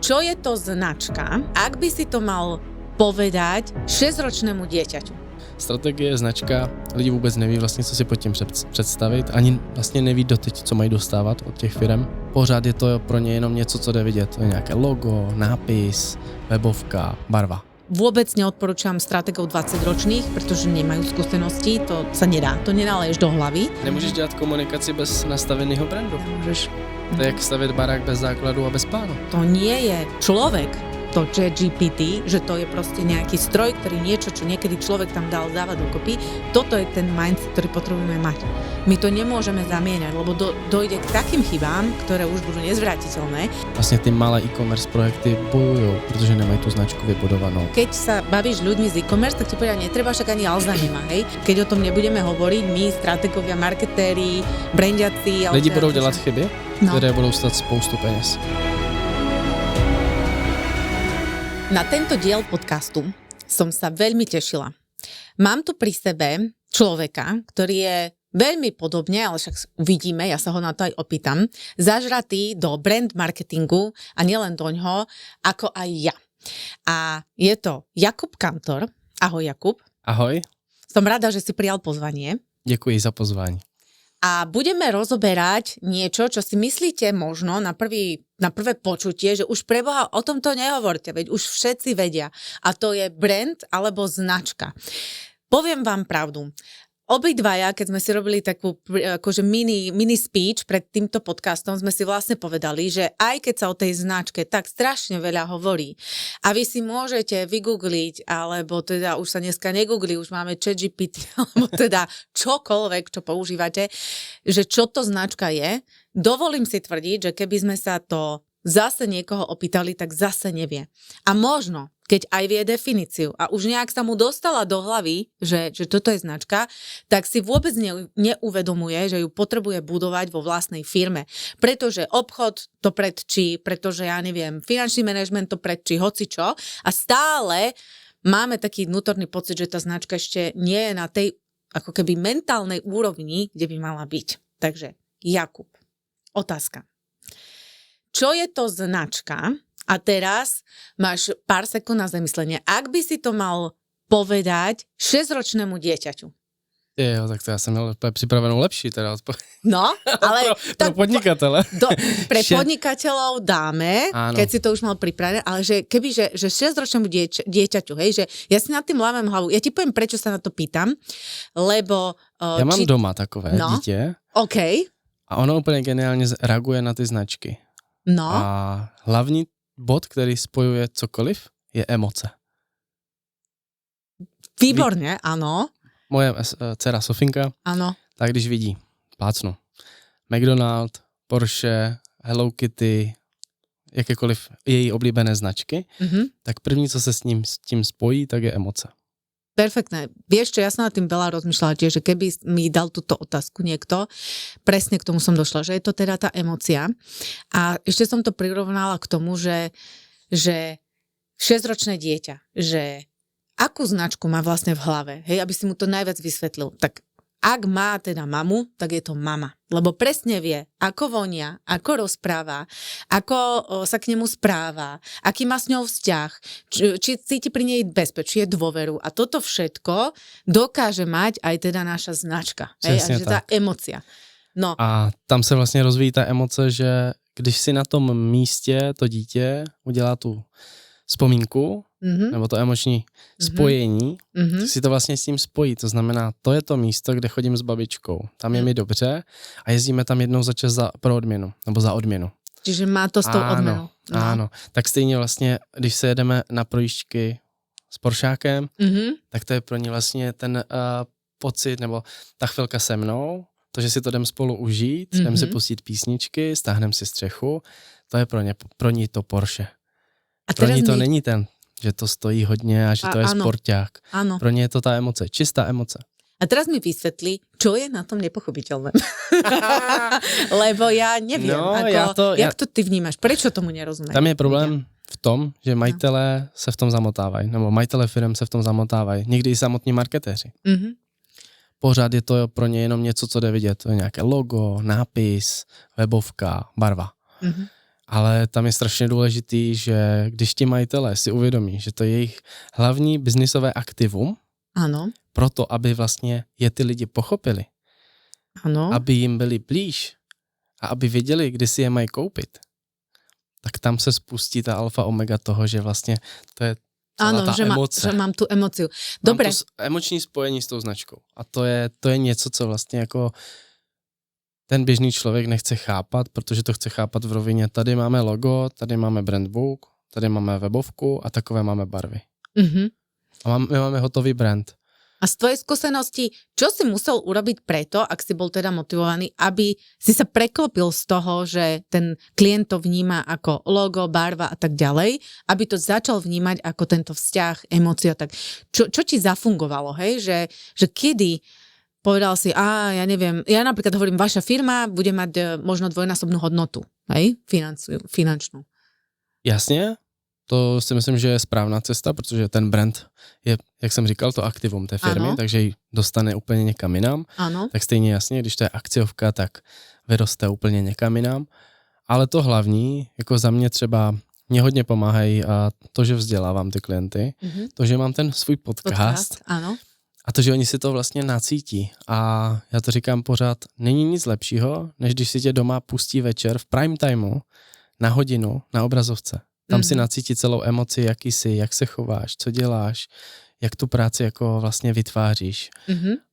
Čo je to značka? Ak by si to mal povedať 6-ročnému dieťaťu. Strategie, značka, lidi vůbec neví vlastně, co si pod tím představit, ani vlastně neví doteď, co mají dostávat od těch firm. Pořád je to pro ně jenom něco, co jde vidět. To je nějaké logo, nápis, webovka, barva. Vôbec neodporúčam strategov 20-ročných, pretože nemajú skúsenosti, to sa nedá, to nenaleješ do hlavy. Nemůžeš dělat komunikaci bez nastaveného brandu. Nemôžeš. To je jak stavět barák bez základu a bez plánu. To nie je človek, to ChatGPT, že to je proste nejaký stroj, ktorý niečo, čo niekedy človek tam dal dávať dokopy. Toto je ten mindset, ktorý potrebujeme mať. My to nemôžeme zamieňať, lebo dojde k takým chybám, ktoré už budú nezvratiteľné. Vlastně ty malé e-commerce projekty bojujú, protože nemají tu značku vybudovanou. Keď sa bavíš ľuďmi z e-commerce, tak ti povedia, netreba však ani Alza nemá, hej? Keď o tom nebudeme hovoriť, my, strategovia, marketéri, brandiaci... Lidi budou dělat chyby, které budou stát spoustu peněz. Na tento diel podcastu som sa veľmi tešila. Mám tu pri sebe človeka, ktorý je veľmi podobne, ale však uvidíme, ja sa ho na to aj opýtam, zažratý do brand marketingu a nielen doňho, ako aj ja. A je to Jakub Kantor. Ahoj, Jakub. Ahoj. Som rada, že si prijal pozvanie. Děkuji za pozvání. A budeme rozoberať niečo, čo si myslíte možno na prvé počutie, že už preboha o tomto nehovorte, veď už všetci vedia. A to je brand alebo značka. Poviem vám pravdu. Obidvaja, keď sme si robili takú akože mini speech pred týmto podcastom, sme si vlastne povedali, že aj keď sa o tej značke tak strašne veľa hovorí a vy si môžete vygoogliť, alebo teda už sa dneska negoogli, už máme ChatGPT, alebo teda čokoľvek, čo používate, že čo to značka je, dovolím si tvrdiť, že keby sme sa to zase niekoho opýtali, tak zase nevie. A možno, keď aj vie definíciu a už nejak sa mu dostala do hlavy, že toto je značka, tak si vôbec neuvedomuje, že ju potrebuje budovať vo vlastnej firme. Pretože obchod to predčí, pretože ja neviem, finančný manažment to predčí, hocičo. A stále máme taký vnútorný pocit, že tá značka ešte nie je na tej ako keby mentálnej úrovni, kde by mala byť. Takže Jakub, otázka. Čo je to značka? A teraz máš pár sekúnd na zamyslenie. Ak by si to mal povedať 6-ročnému dieťaťu. Jo, tak to já jsem měl připravenou lepší teda odpověď. No, ale... pro podnikatele. Pre podnikateľov dáme, áno, keď si to už mal pripravené, ale že keby, že 6-ročnému dieťaťu, hej, že ja si nad tým lámem hlavu. Ja ti poviem, prečo sa na to pýtam, lebo... Já mám doma takové dítě. OK. A ono úplně geniálně reaguje na ty značky. No. A hlavní bod, který spojuje cokoliv, je emoce. Výborně, ano. Moje dcera Sofinka, ano, tak když vidí, plácnu, McDonald, Porsche, Hello Kitty, jakékoliv její oblíbené značky, tak první, co se s tím spojí, tak je emoce. Perfektné. Vieš čo, ja som nad tým veľa rozmýšľala tiež, že keby mi dal túto otázku niekto, presne k tomu som došla, že je to teda tá emócia. A ešte som to prirovnala k tomu, že 6-ročné dieťa, že akú značku má vlastne v hlave, hej, aby si mu to najviac vysvetlil. Tak ak má teda mamu, tak je to mama. Lebo presne vie, ako vonia, ako rozpráva, ako sa k nemu správa, aký má s ňou vzťah, či cíti pri nej bezpečie, dôveru. A toto všetko dokáže mať aj teda naša značka. Hej, a že tá emócia. No. A tam se vlastně rozvíjí ta emoce, že když si na tom místě to dítě udělá tu vzpomínku, nebo to emoční spojení, tak si to vlastně s tím spojí. To znamená, to je to místo, kde chodím s babičkou. Tam je mi dobře a jezdíme tam jednou za čas pro odměnu, nebo za odměnu. Čiže má to s tou odměnou. No. Ano. Tak stejně vlastně, když se jedeme na projížďky s Poršákem, tak to je pro ní vlastně ten pocit, nebo ta chvilka se mnou, to, že si to jdem spolu užít, jdem si pustit písničky, stáhnem si střechu, to je pro ní to Porsche. A pro ní to není ten, že to stojí hodně a že to je sporťák. Áno. Pro ně je to tá emoce, čistá emoce. A teraz mi vysvetli, čo je na tom nepochopiteľné. Lebo ja neviem, jak to ty vnímaš, prečo tomu nerozumieš? Tam je problém v tom, že majitelé se v tom zamotávají, nebo majitelé firm se v tom zamotávají, někdy i samotní marketéři. Pořád je to pro ně jenom něco, co jde vidět. To je nějaké logo, nápis, webovka, barva. Ale tam je strašně důležitý, že když ti majitelé si uvědomí, že to je jejich hlavní biznisové aktivum, Áno, proto, aby vlastně je ty lidi pochopili, áno. aby jim byli blíž a aby věděli, kdy si je mají koupit, tak tam se spustí ta alfa omega toho, že vlastně to je celá Áno, ta že, emoce. že mám tu emociu. Dobre. Mám to emoční spojení s tou značkou. A to je něco, co vlastně jako ten běžný člověk nechce chápat, protože to chce chápat v rovině, tady máme logo, tady máme brandbook, tady máme webovku a takové máme barvy. Uh-huh. A my máme hotový brand. A z tvojej skúsenosti, čo si musel urobiť preto, ak si bol teda motivovaný, aby si sa preklopil z toho, že ten klient to vníma ako logo, barva a tak ďalej, aby to začal vnímať ako tento vzťah, emócia, tak čo ti zafungovalo, hej? Že kedy povedal si, ja neviem, ja napríklad hovorím, vaša firma bude mať možno dvojnásobnú hodnotu, hej? Finančnú. Jasně, to si myslím, že je správná cesta, protože ten brand je, jak jsem říkal, to aktivum té firmy, ano. takže ji dostane úplně někam jinam. Ano. Tak stejně jasně, když to je akciovka, tak vyroste úplně někam jinam. Ale to hlavní, jako za mě třeba, mě hodně pomáhají a to, že vzdělávám ty klienty, to, že mám ten svůj podcast ano. a to, že oni si to vlastně nacítí. A já to říkám pořád, není nic lepšího, než když si tě doma pustí večer v prime timeu na hodinu na obrazovce. Tam si nacítí celou emoci, jaký jsi, jak se chováš, co děláš, jak tu práci jako vlastně vytváříš.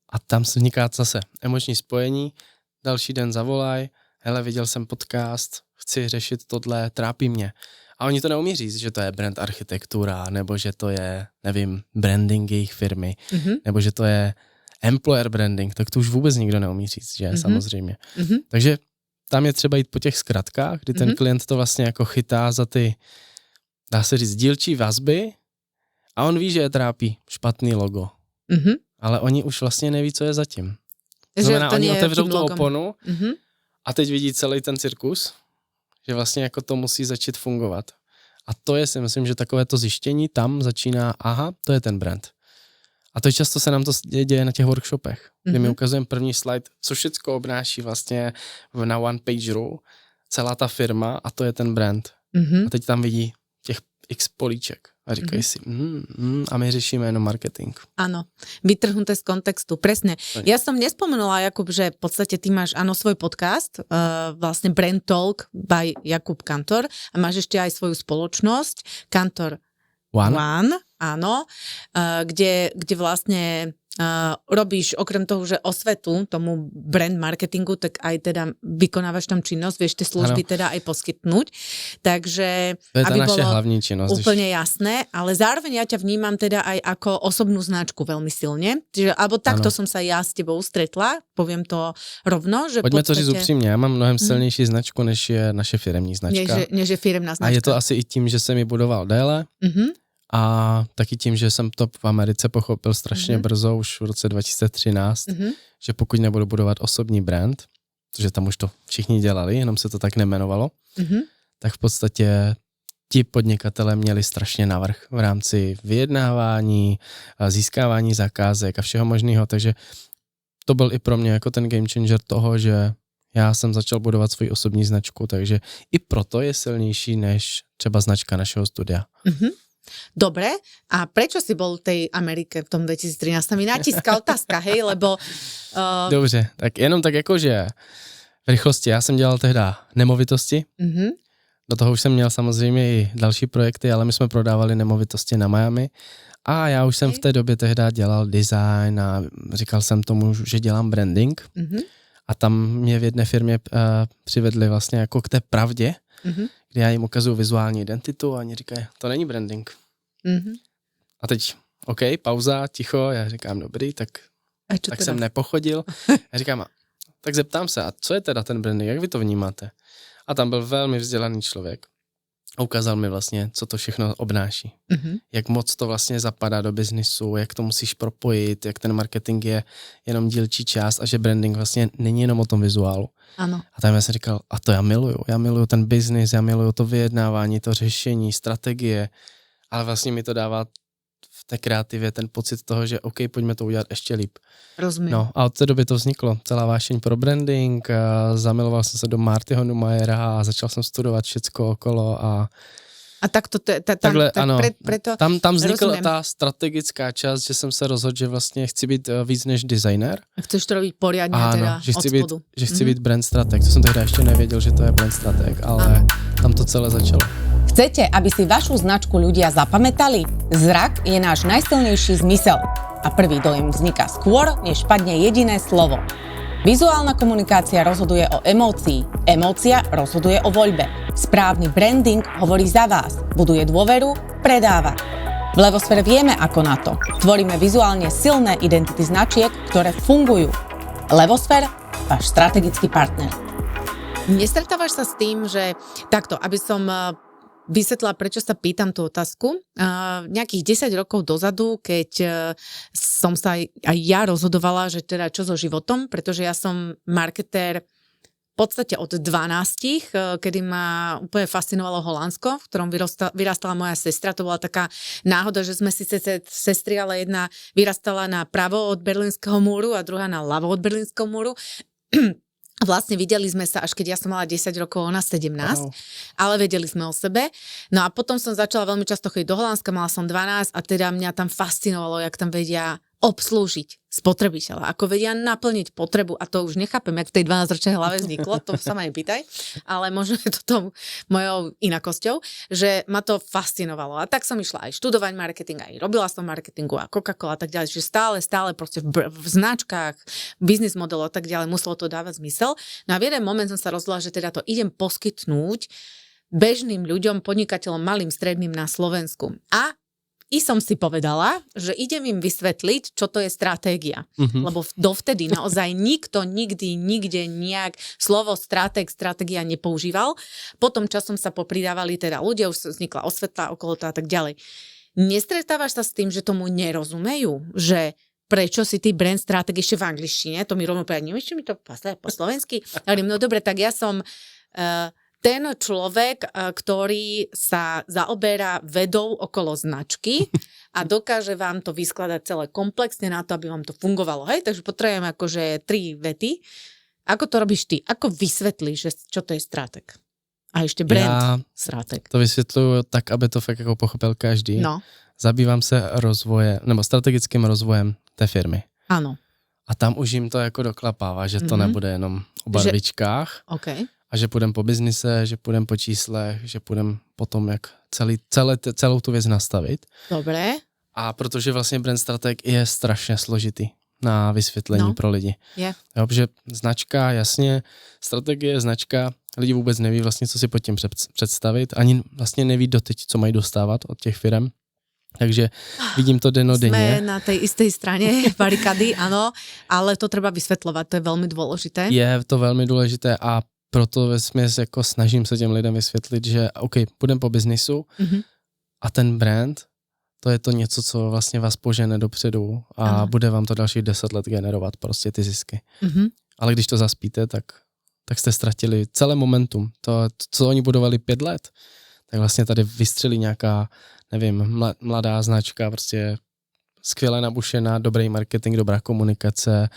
A tam se vzniká zase emoční spojení, další den zavolaj, hele, viděl jsem podcast, chci řešit tohle, trápí mě. A oni to neumí říct, že to je brand architektura, nebo že to je, nevím, branding jejich firmy, nebo že to je employer branding, tak to už vůbec nikdo neumí říct, že samozřejmě. Takže tam je třeba jít po těch zkratkách, kdy ten klient to vlastně jako chytá za ty, dá se říct, dílčí vazby a on ví, že je trápí špatný logo. Ale oni už vlastně neví, co je zatím. Znamená, oni otevřou tu oponu a teď vidí celý ten cirkus, že vlastně jako to musí začít fungovat. A to je, si myslím, že takové to zjištění tam začíná, to je ten brand. A to často se nám to děje na těch workshopech, kdy my ukazujeme první slide, co všecko obnáší vlastně na one pageru celá ta firma a to je ten brand. A teď tam vidí těch x políček a říkají si, a my řešíme jenom marketing. Áno, vytrhnuté z kontextu, presne. Ja som nespomenula, Jakub, že v podstate ty máš, svoj podcast, vlastne Brand Talk by Jakub Kantor a máš ešte aj svoju spoločnosť, Kantor One, áno, kde vlastne robíš okrem toho, že osvetu tomu brand marketingu, tak aj teda vykonávaš tam činnosť, vieš tie služby teda aj poskytnúť. Takže to je aby naše bolo hlavní činnosť. Úplne jasné, ale zároveň ja ťa vnímam teda aj ako osobnú značku veľmi silne. Čiže, alebo takto som sa ja s tebou stretla, poviem to rovno. Že Pojďme to říct upřímně, já mám mnohem silnější značku, než je naše firemní značka. Než je firemná značka. A je to asi i tím, že jsem ji budoval déle. A taky tím, že jsem to v Americe pochopil strašně brzo, už v roce 2013, že pokud nebudu budovat osobní brand, protože tam už to všichni dělali, jenom se to tak nemenovalo, tak v podstatě ti podnikatelé měli strašně navrch v rámci vyjednávání, získávání zakázek a všeho možného, takže to byl i pro mě jako ten game changer toho, že já jsem začal budovat svoji osobní značku, takže i proto je silnější než třeba značka našeho studia. Dobre, a prečo si bol v tej Amerike v tom 2013? Mi natíska otázka, hej, lebo... Dobře, tak jenom tak jako, že v rychlosti, já jsem dělal tehda nemovitosti, do toho už jsem měl samozřejmě i další projekty, ale my jsme prodávali nemovitosti na Miami a já už jsem v té době tehda dělal design a říkal jsem tomu, že dělám branding a tam mě v jedné firmě přivedli vlastně jako k té pravdě, kdy já jim ukazuju vizuální identitu a oni říkají, to není branding. A teď, OK, pauza, ticho, já říkám, dobrý, tak jsem nepochodil. Já říkám, tak zeptám se, a co je teda ten branding, jak vy to vnímáte? A tam byl velmi vzdělaný člověk. A ukázal mi vlastně, co to všechno obnáší. Jak moc to vlastně zapadá do biznisu, jak to musíš propojit, jak ten marketing je jenom dílčí část a že branding vlastně není jenom o tom vizuálu. Ano. A tam já jsem říkal, a to já miluju ten biznis, já miluju to vyjednávání, to řešení, strategie, ale vlastně mi to dává v té kreativě ten pocit toho, že OK, pojďme to udělat ještě líp. Rozumím. No a od té doby to vzniklo. Celá vášeň pro branding, zamiloval jsem se do Martyho Numajera a začal jsem studovat všecko okolo a tak to takhle, ano. Preto Tam vznikla rozumiem. ta strategická část, že jsem se rozhodl, že vlastně chci být víc než designer. A chceš to robiť poriadne Áno, teda že chci od být, spodu. že chci být brand strateg. To jsem tehdy ještě nevěděl, že to je brand strateg, ale tam to celé začalo. Chcete, aby si vašu značku ľudia zapamätali? Zrak je náš najsilnejší zmysel a prvý dojem vzniká skôr, než padne jediné slovo. Vizuálna komunikácia rozhoduje o emócii, emócia rozhoduje o voľbe. Správny branding hovorí za vás, buduje dôveru, predáva. V Levosfére vieme ako na to. Tvoríme vizuálne silné identity značiek, ktoré fungujú. Levosfér, váš strategický partner. Nestretávaš sa s tým, že takto, aby som vysvetlila, prečo sa pýtam tú otázku. Nejakých 10 rokov dozadu, keď som sa aj ja rozhodovala, že teda čo so životom, pretože ja som marketér v podstate od 12, kedy ma úplne fascinovalo Holandsko, v ktorom vyrastala moja sestra. To bola taká náhoda, že sme si sestry, ale jedna vyrastala na pravo od Berlínskeho múru a druhá na ľavo od Berlínskeho múru. Vlastne videli sme sa, až keď ja som mala 10 rokov, ona 17, ale vedeli sme o sebe. No a potom som začala veľmi často chodiť do Holandska, mala som 12 a teda mňa tam fascinovalo, jak tam vedia obslúžiť spotrebiteľa, ako vedia naplniť potrebu a to už nechápem, jak v tej 12-ročnej hlave vzniklo, to sa ma nepýtaj, ale možno je to tou mojou inakosťou, že ma to fascinovalo a tak som išla aj študovať marketing, aj robila som marketingu a Coca-Cola a tak ďalej, že stále proste v značkách, biznis modelu a tak ďalej muselo to dávať zmysel. No a v jeden moment som sa rozhodla, že teda to idem poskytnúť bežným ľuďom, podnikateľom, malým, stredným na Slovensku. A i som si povedala, že idem im vysvetliť, čo to je stratégia. Lebo dovtedy naozaj nikto nikdy, nikde nejak slovo stratégia nepoužíval. Potom časom sa popridávali teda ľudia, už vznikla osveta okolo toho a tak ďalej. Nestretávaš sa s tým, že tomu nerozumejú? Že prečo si ty brand stratég ešte v angličtine? To mi rovno povedať, nevieš, čo mi to po slovensky? Ja hovorím, no dobre, tak ja som ten človek, ktorý sa zaoberá vedou okolo značky a dokáže vám to vyskladať celé komplexne na to, aby vám to fungovalo. Hej, takže potrebujem akože 3 vety. Ako to robíš ty? Ako vysvetlíš, čo to je stratég? A ešte brand stratég. To vysvětluju tak, aby to fakt jako pochopil každý. No. Zabývám se rozvojem, nebo strategickým rozvojem té firmy. Áno. A tam už jim to jako doklapává, že to nebude jenom o barvičkách. Okay. A že půjdem po biznise, že půjdem po číslech, že půjdem po tom, jak celou tu věc nastavit. Dobré. A protože vlastně brand strateg je strašně složitý na vysvětlení pro lidi. Je. Jo, protože značka, jasně, strategie, značka, lidi vůbec neví vlastně, co si pod tím představit, ani vlastně neví doteď, co mají dostávat od těch firem. Takže vidím to dennodenně. Sme na tej istej strane barikady, áno, ale to treba vysvetľovať, to je veľmi dôležité. Je to velmi důležité a proto vesměs jako snažím se těm lidem vysvětlit, že OK, půjdem po biznisu a ten brand, to je to něco, co vlastně vás požene dopředu a bude vám to dalších 10 let generovat prostě ty zisky. Ale když to zaspíte, tak jste ztratili celé momentum. To, co oni budovali 5 let, tak vlastně tady vystřelí nějaká, nevím, mladá značka, prostě skvěle nabušená, dobrý marketing, dobrá komunikace,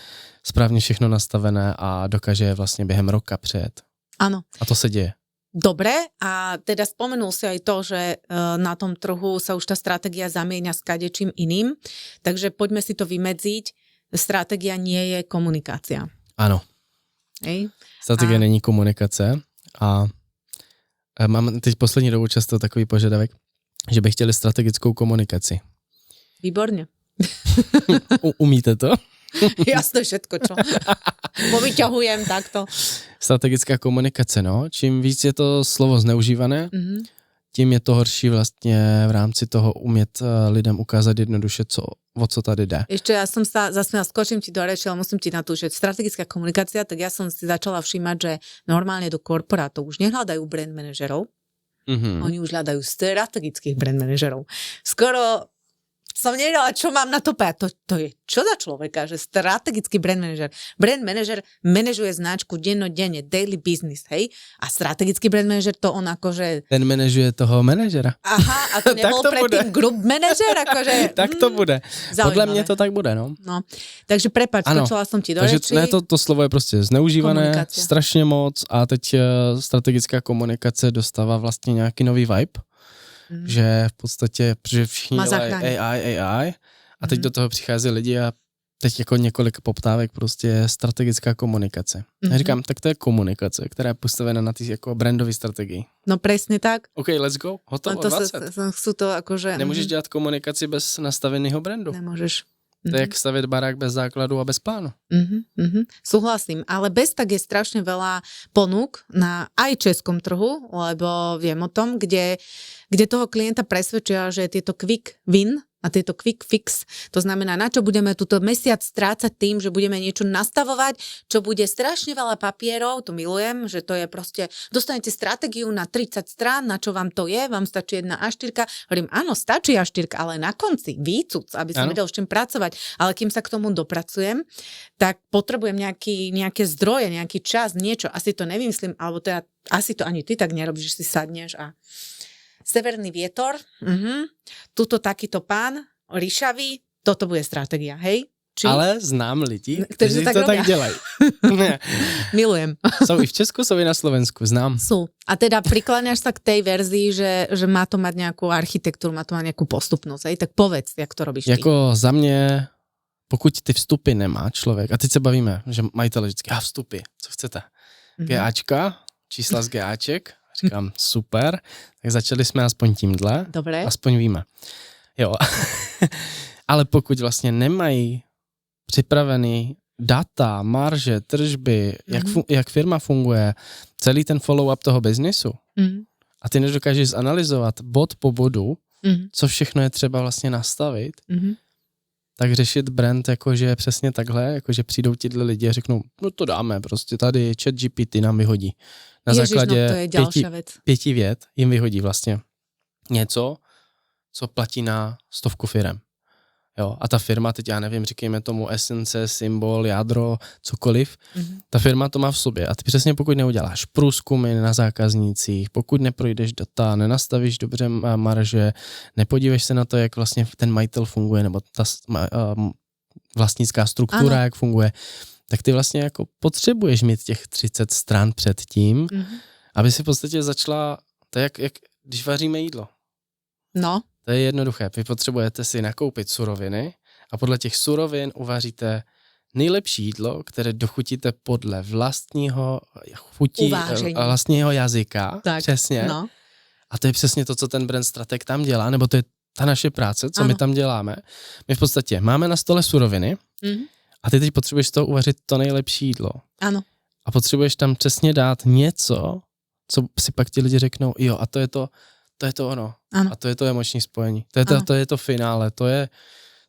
správně všechno nastavené a dokáže vlastně během roka přejet. Áno. A to se děje. Dobre, a teda spomenul si aj to, že na tom trhu sa už tá stratégia zamieňa s kadečím iným, takže poďme si to vymedziť. Stratégia nie je komunikácia. Ano. Hej? Strategie není komunikace a mám teď poslední dobu často takový požadavek, že by chtěli strategickou komunikaci. Výborne. Umíte to? Jasné všetko, čo? Povyťahujem takto. Strategická komunikace, no. Čím víc je to slovo zneužívané, tím je to horší vlastně v rámci toho umět lidem ukázat jednoduše, o co tady jde. Ešte ja som sa zasmiela, skočím ti do reči, ale musím ti na to, že strategická komunikácia, tak ja som si začala všímať, že normálne do korporátov už nehľadajú brand manažerov, oni už hľadajú strategických brand manažerov. Skoro som nevedela, čo mám na to povedať. To je čo za človeka, že strategický brand manager. Brand manager manažuje značku dennodenne, daily business, hej? A strategický brand manager to on akože... Ten manažuje toho manažera. Aha, a to nebol predtým group manager? Akože, tak to bude. Podle mě to tak bude, no. Takže prepáč, skočila som ti do reči. Ne, to slovo je prostě zneužívané strašně moc a teď strategická komunikace dostává vlastně nějaký nový vibe. Že v podstatě, protože všichni dělají AI a teď do toho přichází lidi a teď jako několik poptávek prostě je strategická komunikace. Já říkám, tak to je komunikace, která je postavena na té jako brandové strategii. No presne tak. OK, let's go, hotovo, 20. Sú to akože... Nemůžeš dělat komunikaci bez nastaveného brandu. Nemôžeš. To je jak stavět barák bez základu a bez plánu. Súhlasím, ale bez tak je strašne veľa ponúk na aj českom trhu, lebo viem o tom, kde toho klienta presvedčia, že tieto quick win a tieto quick fix, to znamená, na čo budeme túto mesiac strácať tým, že budeme niečo nastavovať, čo bude strašne veľa papierov, to milujem, že to je proste, dostanete stratégiu na 30 strán, na čo vám to je, vám stačí jedna A4, hovorím, áno, stačí A4, ale na konci výcuc, aby som vedel s čím pracovať, ale kým sa k tomu dopracujem, tak potrebujem nejaké zdroje, nejaký čas, niečo, asi to nevymyslím, alebo teda asi to ani ty tak nerobíš, že si sadneš a severný vietor, tuto takýto pán, ryšavý, toto bude stratégia, hej? Či? Ale znám lidi, kteří to tak dělají. Milujem. Jsou i v Česku, jsou i na Slovensku, znám. Sú. A teda prikláňaš sa k tej verzii, že má to mať nejakú architektúru, má to mať nejakú postupnosť, hej? Tak povedz, jak to robíš ty. Jako za mě, pokud ty vstupy nemá člověk, a teď se bavíme, že majitel vždycky, vstupy, co chcete? GAčka, čísla z GAček, říkám, super, tak začali jsme aspoň tímhle, Dobre. Aspoň víme. Jo, ale pokud vlastně nemají připravený data, marže, tržby, jak firma funguje, celý ten follow-up toho biznisu a ty nedokážeš zanalizovat bod po bodu, co všechno je třeba vlastně nastavit, tak řešit brand jakože přesně takhle, jakože přijdou tyhle lidi a řeknou, no to dáme, prostě tady ChatGPT nám vyhodí. Na základě 5 vět jim vyhodí vlastně něco, co platí na 100 firem. Jo, a ta firma, teď já nevím, říkejme tomu esence, symbol, jádro, cokoliv, ta firma to má v sobě. A ty přesně pokud neuděláš průzkumy na zákaznících, pokud neprojdeš data, nenastavíš dobře marže, nepodíváš se na to, jak vlastně ten majitel funguje, nebo ta vlastnická struktura, jak funguje, tak ty vlastně jako potřebuješ mít těch 30 stran předtím, aby si v podstatě začala, to je jak když vaříme jídlo. No. To je jednoduché. Vy potřebujete si nakoupit suroviny a podle těch surovin uvaříte nejlepší jídlo, které dochutíte podle vlastního chutí, vlastního jazyka. Tak, přesně. No. A to je přesně to, co ten brand strateg tam dělá, nebo to je ta naše práce, co my tam děláme. My v podstatě máme na stole suroviny a ty teď potřebuješ z toho uvařit to nejlepší jídlo. Ano. A potřebuješ tam přesně dát něco, co si pak ti lidi řeknou, jo, a to je to ono. Ano. A to je to emoční spojení. To je to finále, to je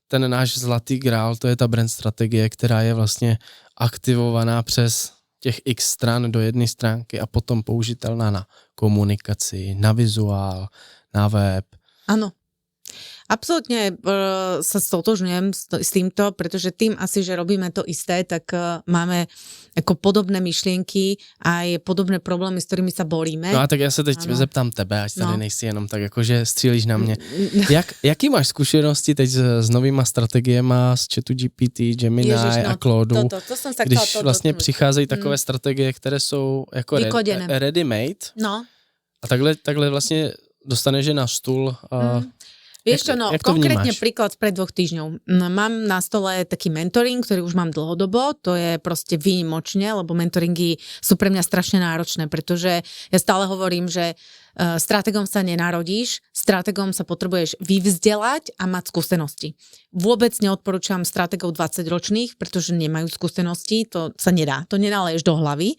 ten náš zlatý grál, to je ta brand strategie, která je vlastně aktivovaná přes těch x stran do jedné stránky a potom použitelná na komunikaci, na vizuál, na web. Áno. Absolútne sa stotožňujem s týmto, pretože tým asi, že robíme to isté, tak máme ako podobné myšlienky a je podobné problémy, s ktorými sa boríme. No a tak ja sa teď zeptám tebe, ať tady nejsi jenom tak jakože střílíš na mě. Jaký máš zkušenosti teď s novýma strategiema z ChatGPT, Gemini a Claude, když vlastně přicházejí takové strategie, které jsou jako ready-made a takhle vlastně dostaneš je na stůl. Vieš čo, no konkrétne príklad spred 2 týždňov. Mám na stole taký mentoring, ktorý už mám dlhodobo, to je proste výnimočne, lebo mentoringy sú pre mňa strašne náročné, pretože ja stále hovorím, že stratégom sa nenarodíš, stratégom sa potrebuješ vyvzdelať a mať skúsenosti. Vôbec neodporúčam stratégov 20-ročných, pretože nemajú skúsenosti, to sa nedá, to nenaleješ do hlavy.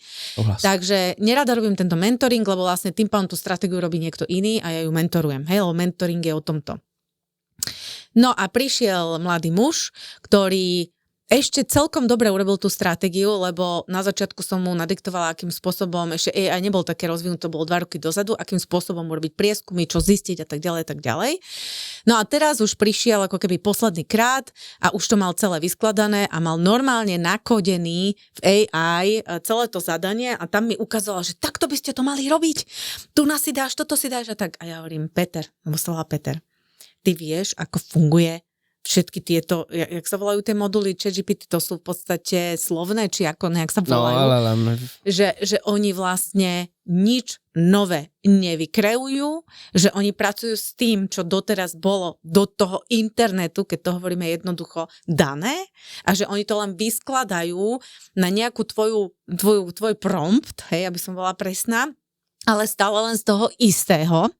Takže nerada robím tento mentoring, lebo vlastne tým pádom tú stratégiu robí niekto iný a ja ju mentorujem. Hej, lebo mentoring je o tomto. No a prišiel mladý muž, ktorý ešte celkom dobre urobil tú stratégiu, lebo na začiatku som mu nadiktovala, akým spôsobom, ešte AI nebol také rozvinuté, to bolo 2 roky dozadu, akým spôsobom urobiť prieskumy, čo zistiť a tak ďalej, tak ďalej. No a teraz už prišiel ako keby posledný krát a už to mal celé vyskladané a mal normálne nakodený v AI celé to zadanie a tam mi ukazoval, že takto by ste to mali robiť. Tu nás si dáš, toto si dáš a tak. A ja hovorím, Peter, lebo sa volá Peter, ty vieš, ako funguje všetky tieto, jak sa volajú tie moduly ChatGPT, to sú v podstate slovné, či ako nejak sa volajú. No, ale. Že oni vlastne nič nové nevykreujú, že oni pracujú s tým, čo doteraz bolo do toho internetu, keď to hovoríme jednoducho, dané a že oni to len vyskladajú na nejakú tvoj prompt, hej, aby som bola presná, ale stále len z toho istého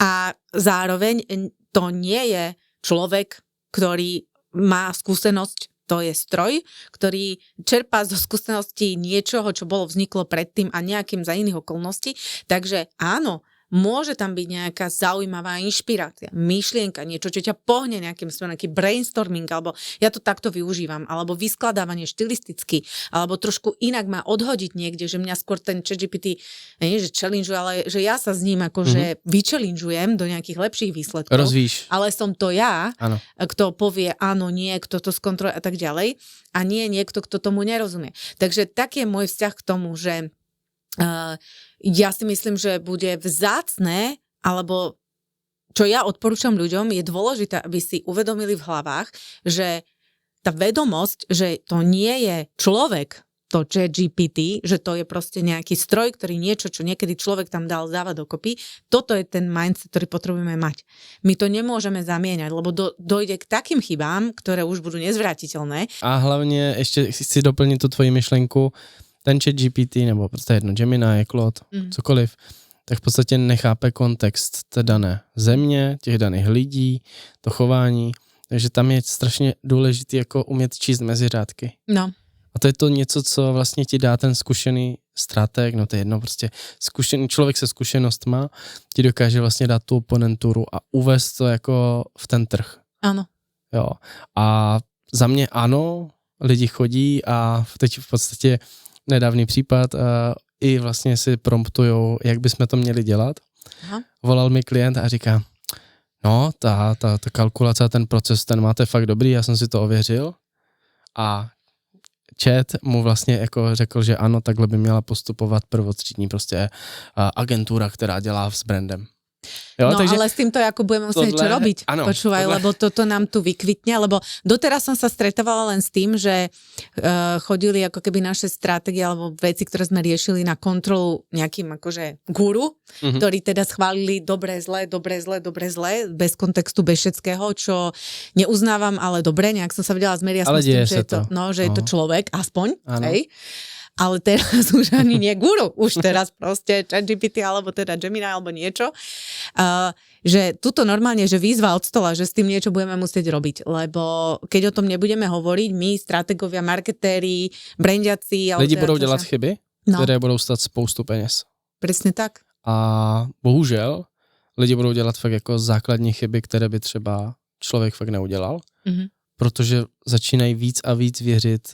a zároveň to nie je človek, ktorý má skúsenosť, to je stroj, ktorý čerpá zo skúseností niečoho, čo bolo vzniklo predtým a nejakým za iných okolností. Takže áno, môže tam byť nejaká zaujímavá inšpirácia, myšlienka, niečo, čo ťa pohne nejakým smerom, nejaký brainstorming, alebo ja to takto využívam, alebo vyskladávanie štilisticky, alebo trošku inak ma odhodiť niekde, že mňa skôr ten ChatGPT, nie že challengeuje, ale že ja sa s ním akože vychallengeujem do nejakých lepších výsledkov. Rozvíš. Ale som to ja, Áno. kto povie áno, nie, kto to skontroluje a tak ďalej, a nie niekto, kto tomu nerozumie. Takže tak je môj vzťah k tomu, že ja si myslím, že bude vzácne, alebo čo ja odporúčam ľuďom, je dôležité, aby si uvedomili v hlavách, že tá vedomosť, že to nie je človek, to ChatGPT, že to je proste nejaký stroj, ktorý niečo, čo niekedy človek tam dal, dáva dokopy, toto je ten mindset, ktorý potrebujeme mať. My to nemôžeme zamieňať, lebo dojde k takým chybám, ktoré už budú nezvratiteľné. A hlavně ještě chci doplnit tu tvoji myšlenku, ten ChatGPT nebo prostě jedno Gemini, Claude, cokoliv, tak v podstatě nechápe kontext té dané země, těch daných lidí, to chování, takže tam je strašně důležitý jako umět číst mezi řádky. No. A to je to něco, co vlastně ti dá ten zkušený strateg, no to je jedno, prostě zkušený člověk se zkušenostma ti dokáže vlastně dát tu oponenturu a uvést to jako v ten trh. Ano. Jo. A za mě ano, lidi chodí a teď v podstatě nedávný případ, i vlastně si promptujou, jak bychom to měli dělat. Aha. Volal mi klient a říká, no, ta kalkulace, ten proces, ten máte fakt dobrý, já jsem si to ověřil a chat mu vlastně jako řekl, že ano, takhle by měla postupovat prvotřídní prostě agentura, která dělá s brandem. Jo, no takže ale s týmto ako budeme musieť niečo robiť, áno, počúvaj, lebo toto nám tu vykvitne, lebo doteraz som sa stretávala len s tým, že chodili ako keby naše stratégie alebo veci, ktoré sme riešili na kontrolu nejakým akože guru, ktorí teda schválili dobre, zlé, bez kontextu, bez všetkého, čo neuznávam, ale dobre, nejak som sa vedela zmeriť, ale s tým, že je to No. človek, aspoň, hej. Ale teraz už ani nie guru, už teraz proste ChatGPT alebo teda Gemini alebo niečo, že tuto normálne, že výzva od stola, že s tým niečo budeme musieť robiť, lebo keď o tom nebudeme hovoriť, my, strategovia, marketéri, brandiaci... Lidi budou dělat chyby, které budou stát spoustu peněz. Presne tak. A bohužel lidi budou dělat fakt jako základní chyby, které by třeba člověk fakt neudělal, protože začínají víc a víc věřit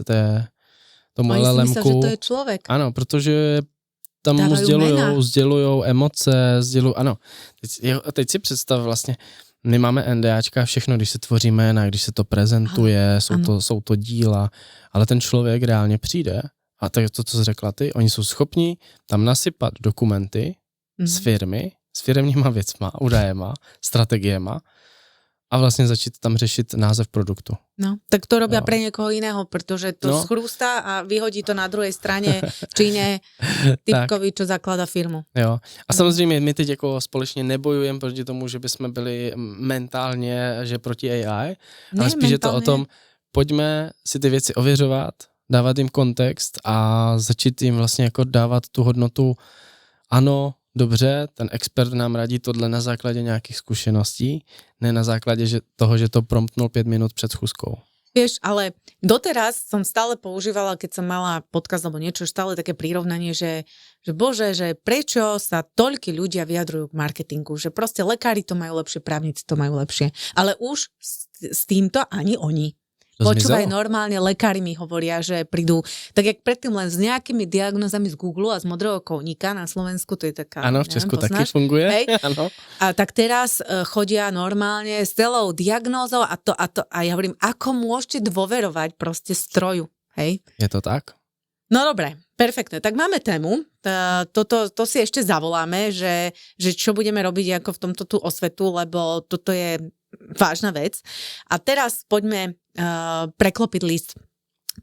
tomu LLM-ku. Oni si myslel, že to je člověk. Ano, protože tam mu sdělujou emoce, ano. Teď si představ vlastně, my máme NDAčka, všechno, když se tvoří jména, když se to prezentuje, jsou to díla, ale ten člověk reálně přijde a to je to, co jsi řekla ty, oni jsou schopni tam nasypat dokumenty z firmy, s firemníma věcma, údajema, strategiema, a vlastne začít tam řešiť název produktu. No, tak to robia pre niekoho iného, pretože to schrústa a vyhodí to na druhej strane v Číne typkovi, čo zaklada firmu. Jo. A samozřejmě my teď jako společně nebojujeme proti tomu, že bychom byli mentálně, že proti AI, ale spíš je to o tom, pojďme si ty věci ověřovat, dávat jim kontext a začít jim vlastně jako dávat tu hodnotu, ano, dobře, ten expert nám radí tohle na základě nějakých zkušeností, ne na základě toho, že to promptnul 5 minút před schůzkou. Vieš, ale doteraz som stále používala, keď som mala podcast alebo niečo, stále také prirovnanie, že bože, že prečo sa toľky ľudia vyjadrujú k marketingu, že proste lekári to majú lepšie, právnici to majú lepšie, ale už s týmto ani oni. Počúvaj, zmizelo? normálne lekári mi hovoria, že prídu, tak jak predtým len s nejakými diagnózami z Google a z modrého koníka na Slovensku, to je taká... Áno, v Česku taky funguje. Hej? Áno. A tak teraz chodia normálne s celou diagnózou a ja hovorím, ako môžete dôverovať proste stroju, hej? Je to tak? No dobre, perfektne. Tak máme tému, to si ešte zavoláme, že čo budeme robiť ako v tomto tú osvetu, lebo toto je vážna vec. A teraz poďme preklopiť list.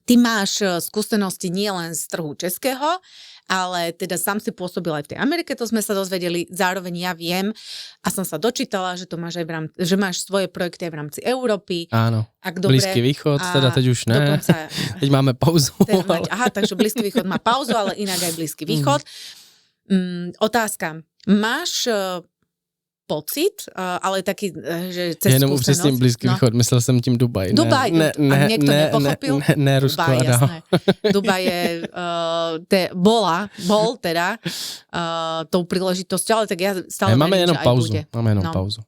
Ty máš skúsenosti nie len z trhu českého, ale teda sám si pôsobil aj v tej Amerike, to sme sa dozvedeli, zároveň ja viem a som sa dočítala, že to máš aj že máš svoje projekty aj v rámci Európy. Áno, Blízky východ, teda teď už ne, dokonca, teď máme pauzu. Aha, takže Blízky východ má pauzu, ale inak aj Blízky východ. Otázka, máš pocit, ale taký, že cez jenom upřesním Blízký východ, myslel jsem tím Dubaj. Dubaj, a niekto nepochopil? Ne, Rusko, Dubaj, ano. jasné. Dubaj je, bol teda tou príležitosťou, ale tak ja stále máme verím, jenom že aj pauzu, bude. máme jenom pauzu.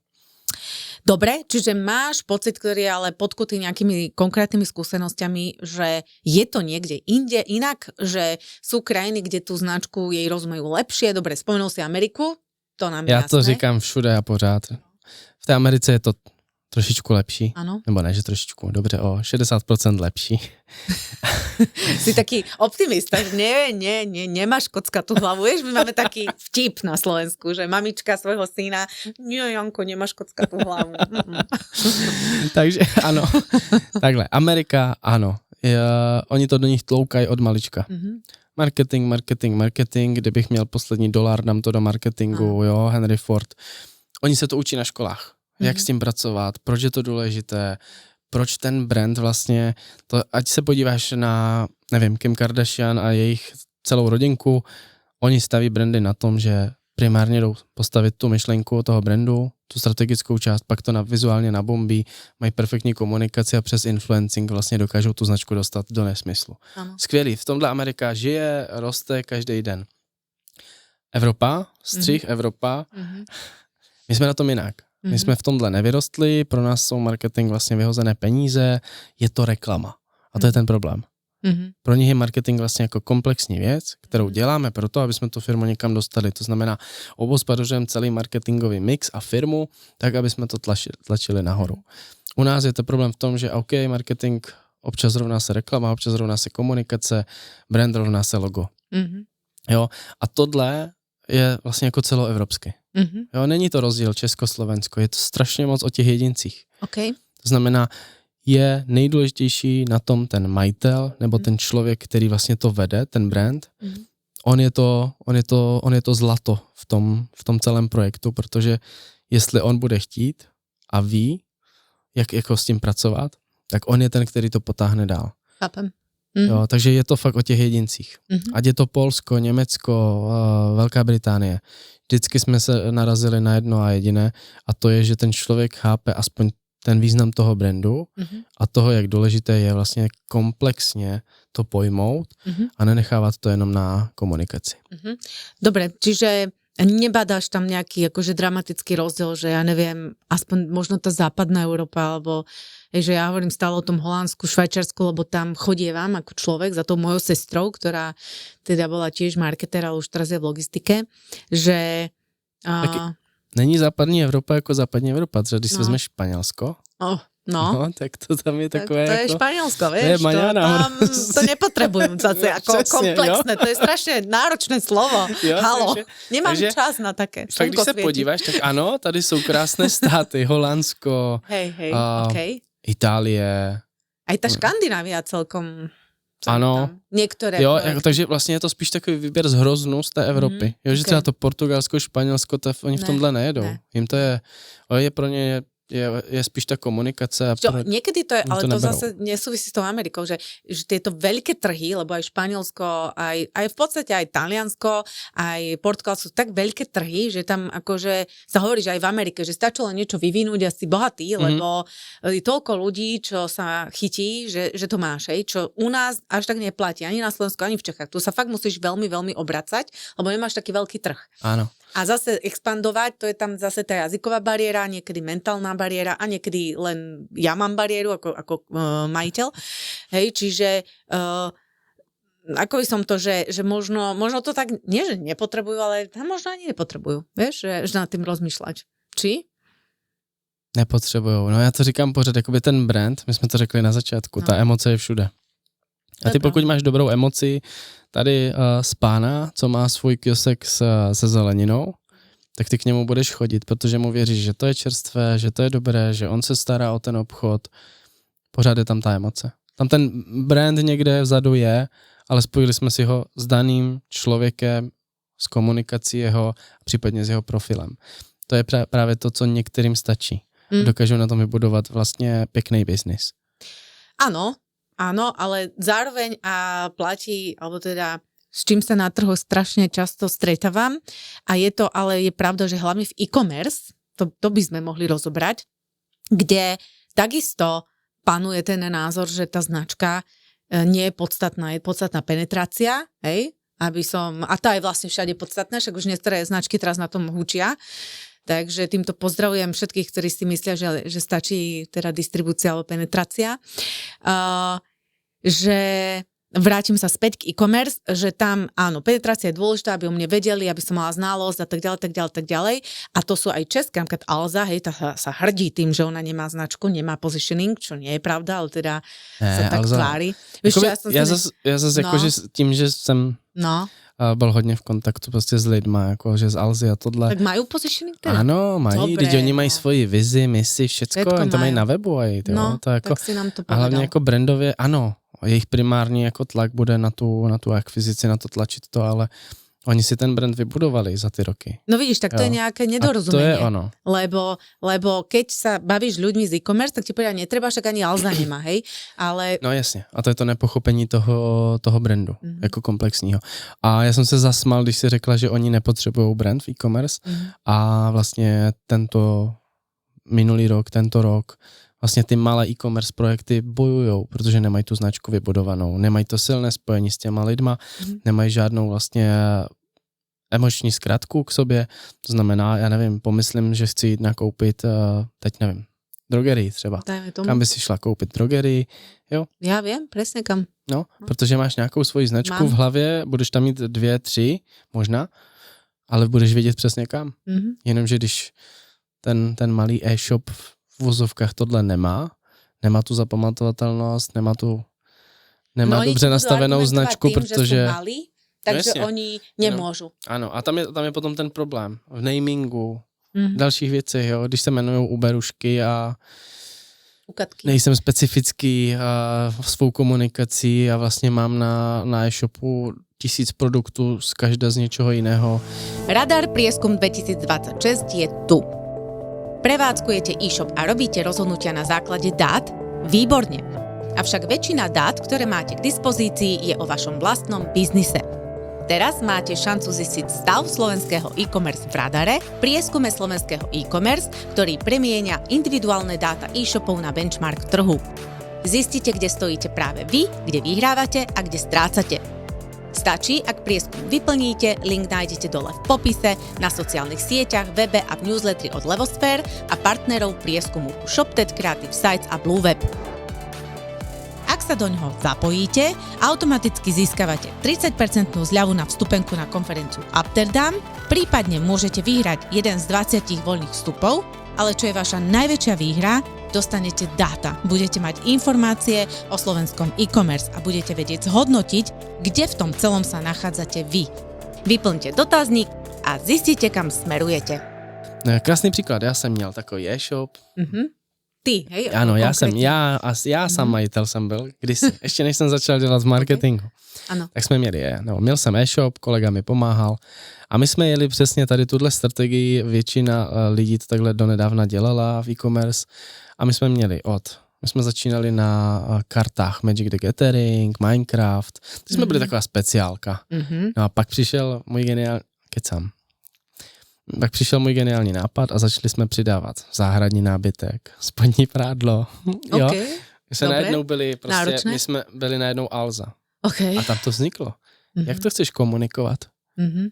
Dobre, čiže máš pocit, ktorý je ale podkutý nejakými konkrétnymi skúsenosťami, že je to niekde inde inak, že sú krajiny, kde tú značku jej rozumejú lepšie. Dobre, spomenul si Ameriku, to nám Já jasné. to říkám všude a pořád. V té Americe je to trošičku lepší. Áno. Nebo ne, že trošičku, dobře, o 60% lepší. Si taký optimista, že nemáš kockatú hlavu. Vieš, my máme taký vtip na Slovensku, že mamička svojho syna, nie, Janko, nemáš kockatú hlavu. Takže ano, takhle, Amerika, ano. Oni to do nich tloukají od malička. Marketing, kdybych měl poslední $1, dám to do marketingu, jo, Henry Ford. Oni se to učí na školách, jak s tím pracovat, proč je to důležité, proč ten brand vlastně, to, ať se podíváš na, nevím, Kim Kardashian a jejich celou rodinku, oni staví brandy na tom, že primárně jdou postavit tu myšlenku toho brandu, tu strategickou část, pak to vizuálně nabombí, mají perfektní komunikaci a přes influencing vlastně dokážou tu značku dostat do nesmyslu. Ano. Skvělý, v tomhle Amerika žije, roste každý den. Evropa, střih Evropa, my jsme na tom jinak. My jsme v tomhle nevyrostli, pro nás jsou marketing vlastně vyhozené peníze, je to reklama. A to je ten problém. Pro nich je marketing vlastně jako komplexní věc, kterou děláme proto, aby jsme tu firmu někam dostali. To znamená, obhospodařujeme celý marketingový mix a firmu, tak, aby jsme to tlačili nahoru. U nás je to problém v tom, že OK, marketing občas rovná se reklama, občas rovná se komunikace, brand rovná se logo. Jo? A tohle je vlastně jako celoevropské. Jo? Není to rozdíl Česko-Slovensko, je to strašně moc o těch jedincích. Okay. To znamená, je nejdůležitější na tom ten majitel nebo ten člověk, který vlastně to vede, ten brand. On je to zlato v tom celém projektu, protože jestli on bude chtít a ví, jak jako s tím pracovat, tak on je ten, který to potáhne dál. Chápem. Jo, takže je to fakt o těch jedincích. Ať je to Polsko, Německo, Velká Británie. Vždycky jsme se narazili na jedno a jediné a to je, že ten člověk chápe aspoň ten význam toho brandu a toho, jak důležité je vlastně komplexně to pojmout a nenechávat to jenom na komunikaci. Dobre, čiže nebadáš tam nejaký akože dramatický rozdiel, že ja neviem, aspoň možno tá západná Európa, alebo že ja hovorím stále o tom Holandsku, Švajčiarsku, lebo tam chodievam ako človek za tou mojou sestrou, ktorá teda bola tiež marketér, ale už teraz je v logistike, že... Není západní Evropa jako západní Evropa, třeba když si vezmeš Španělsko, no, tak to tam je takové to je jako... Španielsko, vieš, to nepotrebujem zase ako komplexné, to je strašne náročné slovo. Jo, halo, nemám čas na také. Tak když se podíváš, tak ano, tady jsou krásné státy, Holandsko, okay. Itálie. Aj tá Škandinávia celkom... Ano. Niektoré. Jo, jako, takže vlastně je to spíš takový výběr z hroznu z té Evropy. Jo, že třeba to Portugalsko, Španělsko, oni v tomhle nejedou. Jim to je pro ně je spíš tá komunikácia. Niekedy to je, ale to zase nesúvisí s tou Amerikou, že tieto veľké trhy, lebo aj Španielsko, aj v podstate aj Taliansko, aj Portugalsko sú tak veľké trhy, že tam akože sa hovorí, že aj v Amerike, že stačilo niečo vyvinúť a si bohatý, lebo je toľko ľudí, čo sa chytí, že to máš, čo u nás až tak neplatí, ani na Slovensku, ani v Čechách. Tu sa fakt musíš veľmi, veľmi obracať, lebo nemáš taký veľký trh. Áno. A zase expandovať, to je tam zase tá jazyková bariéra, niekedy mentálna bariéra a niekedy len ja mám bariéru ako majiteľ. Hej, čiže ako by som to, že možno to tak, nie že nepotrebujú, ale tam možno ani nepotrebujú. Vieš, že nad tým rozmýšľať. Či? Nepotřebujou. No já to říkám pořád, jakoby ten brand, my jsme to řekli na začátku, ta emoce je všude. A ty pokud máš dobrou emoci, tady z pána, co má svůj kiosek se zeleninou, tak ty k němu budeš chodit, protože mu věříš, že to je čerstvé, že to je dobré, že on se stará o ten obchod. Pořád je tam ta emoce. Tam ten brand někde vzadu je, ale spojili jsme si ho s daným člověkem, s komunikací jeho, případně s jeho profilem. To je právě to, co některým stačí. Dokážu na tom vybudovat vlastně pěkný biznis. Áno, ale zároveň a platí, alebo teda s čím sa na trhu strašne často stretávam a je pravda, že hlavne v e-commerce, to by sme mohli rozobrať, kde takisto panuje ten názor, že tá značka nie je podstatná, je podstatná penetrácia, hej, a tá je vlastne všade podstatná, však už niektoré značky teraz na tom hučia. Takže týmto pozdravujem všetkých, ktorí si myslia, že stačí teda distribúcia alebo penetrácia. Že vrátim sa späť k e-commerce, že tam, áno, penetrácia je dôležitá, aby o mne vedeli, aby som mala znalosť a tak ďalej. A to sú aj české, napríklad Alza, hej, tá sa hrdí tým, že ona nemá značku, nemá positioning, čo nie je pravda, ale teda sa tak tvári. Ja zase jakože tím, že jsem byl hodně v kontaktu prostě s lidma, jako že z Alzy a tohle. Tak mají positioning teda? Ano, mají, když oni mají svoji vizi, misi, všecko, oni to mají na webu. Tak si nám to povedal. A hlavně jako brandově, ano, jejich primární jako tlak bude na tu akvizici, na to tlačit to, ale oni si ten brand vybudovali za ty roky. No vidíš, tak to je nejaké nedorozumenie. A to je ono. Lebo keď sa bavíš ľuďmi z e-commerce, tak ti povedia, netreba, však ani Alza nemá, hej? Ale... No jasně, a to je to nepochopení toho brandu, jako komplexního. A já jsem se zasmal, když si řekla, že oni nepotřebují brand v e-commerce a vlastně tento rok, vlastně ty malé e-commerce projekty bojujou, protože nemají tu značku vybudovanou, nemají to silné spojení s těma lidma, nemají žádnou vlastně emoční zkratku k sobě, to znamená, já nevím, pomyslím, že chci jít nakoupit, teď nevím, drogerii třeba. Kam by si šla koupit drogerii, jo? Já vím, přesně kam. No, protože máš nějakou svoji značku v hlavě, budeš tam mít 2, 3, možná, ale budeš vědět přesně kam. Jenomže když ten malý e-shop v vozovkách tohle nemá tu zapamatovatelnost, nemá dobře nastavenou značku, protože... Takže oni nemůžu. No. Ano, a tam je potom ten problém v namingu, dalších věcech, jo, když se jmenujou Uberušky a nejsem specifický svou komunikací a vlastně mám na e-shopu 1000 produktů z každé z něčeho jiného. Radar prieskum 2026 je tu. Prevádzkujete e-shop a robíte rozhodnutia na základe dát? Výborne. Avšak väčšina dát, ktoré máte k dispozícii, je o vašom vlastnom biznise. Teraz máte šancu zistiť stav slovenského e-commerce v Radare, prieskume slovenského e-commerce, ktorý premieňa individuálne dáta e-shopov na benchmark trhu. Zistite, kde stojíte práve vy, kde vyhrávate a kde strácate. Stačí, ak prieskum vyplníte, link nájdete dole v popise, na sociálnych sieťach, webe a v newsletteri od Levosphere a partnerov prieskumu ShopTet, Creative Sites a BlueWeb. Ak sa doňho zapojíte, automaticky získavate 30% zľavu na vstupenku na konferenciu Amsterdam, prípadne môžete vyhrať jeden z 20 voľných vstupov, ale čo je vaša najväčšia výhra, dostanete dáta. Budete mať informácie o slovenskom e-commerce a budete vedieť zhodnotiť, kde v tom celom sa nachádzate vy. Vyplňte dotazník a zistíte, kam smerujete. Krásný příklad, já jsem měl takový e-shop. Ty, hej? Ano, já sám majitel jsem byl, kdysi, ještě než jsem začal dělat v marketingu. Ano. Tak jsme měl jsem e-shop, kolega mi pomáhal a my jsme jeli přesně tady tuhle strategii, většina lidí to takhle donedávna dělala v e-commerce a my jsme začínali na kartách Magic the Gathering, Minecraft, ty jsme byli taková speciálka. No a pak přišel můj geniální nápad a začali jsme přidávat záhradní nábytek, spodní prádlo. Jo. Okay. My jsme byli najednou Alza. Okay. A tam to vzniklo. Jak to chceš komunikovat?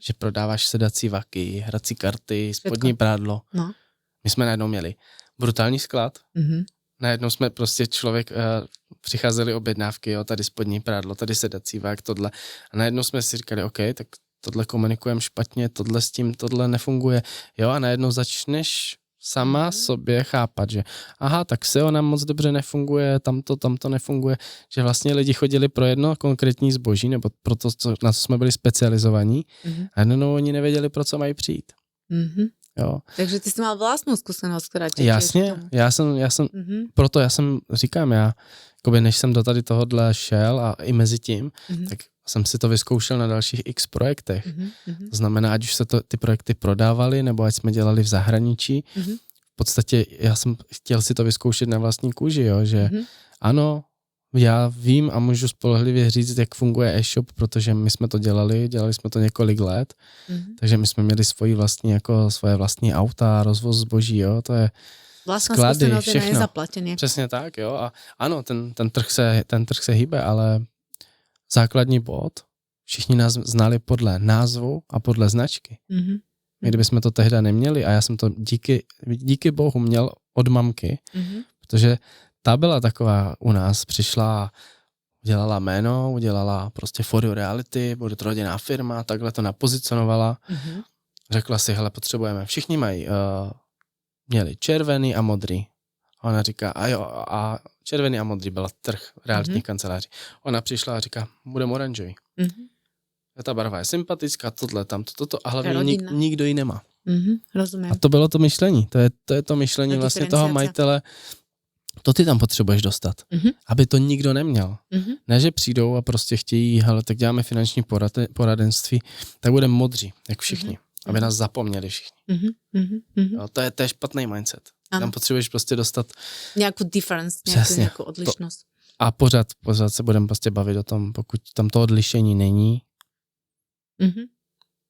že prodáváš sedací vaky, hrací karty, spodní prádlo. No. My jsme najednou měli brutální sklad, najednou jsme prostě přicházeli objednávky, jo, tady spodní prádlo, tady sedací vák, tohle. A najednou jsme si říkali, OK, tak tohle komunikujeme špatně, tohle s tím, tohle nefunguje. Jo, a najednou začneš sama sobě chápat, že aha, tak SEO nám moc dobře nefunguje, tamto nefunguje, že vlastně lidi chodili pro jedno konkrétní zboží, nebo pro to, na co jsme byli specializovaní, a jednou oni nevěděli, pro co mají přijít. Jo. Takže ty jsi mal vlastnú skúsenosť, ktorá tě Jasně, já jsem proto já jsem říkám, jakoby než jsem do tady tohohle šel a i mezi tím, tak jsem si to vyzkoušel na dalších x projektech. To znamená, ať už se ty projekty prodávaly, nebo ať jsme dělali v zahraničí. V podstatě já jsem chtěl si to vyzkoušet na vlastní kůži, jo, že ano, já vím a můžu spolehlivě říct, jak funguje e-shop, protože my jsme to dělali jsme to několik let, takže my jsme měli svoje vlastní auta, rozvoz zboží, jo, to je sklady, všechno. Nezaplatené. Přesně tak, jo, a ano, ten trh se hýbe, ale základní bod, všichni nás znali podle názvu a podle značky. My kdybychom to tehda neměli, a já jsem to díky bohu měl od mamky, protože ta byla taková u nás, přišla, udělala jméno, udělala prostě for your reality, bude to rodinná firma, takhle to napozicionovala. Řekla si, hele, potřebujeme, všichni měli červený a modrý. A ona říká, a červený a modrý byla trh realitních kanceláří. Ona přišla a říká, budeme oranžový. Ta barva je sympatická, tohle, tamto, toto, a hlavně nikdo ji nemá. Rozumím. A to bylo to myšlení, to je to myšlení vlastně toho majitele. To ty tam potřebuješ dostat, aby to nikdo neměl. Ne, že přijdou a prostě chtějí, hele, tak děláme finanční poradenství, tak budeme modří, jak všichni, aby nás zapomněli všichni. Jo, to je špatný mindset. Ano. Tam potřebuješ prostě dostat nějakou difference, nějakou odlišnost. A pořád se budeme prostě bavit o tom, pokud tam to odlišení není,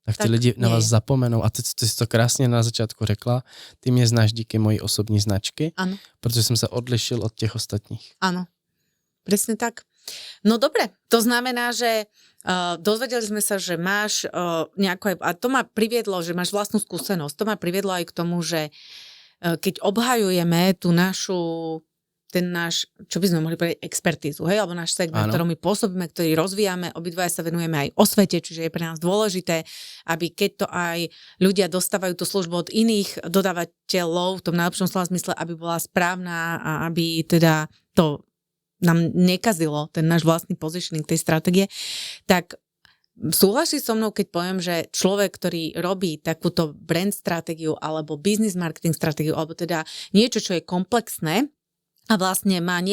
tak ty lidi na vás zapomenou. A ty jsi to krásně na začátku řekla, ty mě znáš díky mojí osobní značky, ano. Protože jsem se odlišil od těch ostatních. Áno, presne tak. No dobre, to znamená, že dozvedeli sme sa, že máš nejakú, a to ma priviedlo, že máš vlastnú skúsenosť, to ma priviedlo aj k tomu, že keď obhajujeme tú ten náš, čo by sme mohli povedať, expertízu, hej, alebo náš segment, ktorom my pôsobíme, ktorý rozvíjame, obidvaja sa venujeme aj osvete, čiže je pre nás dôležité, aby keď to aj ľudia dostávajú tú službu od iných dodávateľov, v tom najlepšom slova zmysle, aby bola správna a aby teda to nám nekazilo, ten náš vlastný positioning tej stratégie, tak súhlasíš so mnou, keď poviem, že človek, ktorý robí takúto brand stratégiu alebo business marketing stratégiu, alebo teda niečo, čo je komplexné, a vlastne má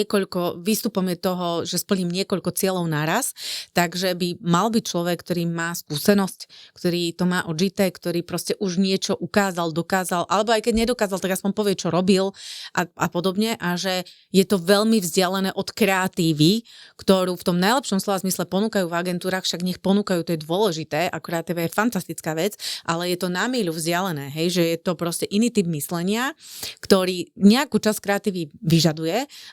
výstupom je toho, že splním niekoľko cieľov naraz, takže by mal byť človek, ktorý má skúsenosť, ktorý to má odžité, ktorý proste už niečo dokázal, alebo aj keď nedokázal, tak aspoň povie, čo robil a podobne, a že je to veľmi vzdialené od kreatívy, ktorú v tom najlepšom slova zmysle ponúkajú v agentúrach, však nech ponúkajú, to je dôležité, a kreatíva je fantastická vec, ale je to na míľu vzdialené, hej, že je to proste iný typ myslenia, ktorý nejakú časť kreatívy vyžaduje,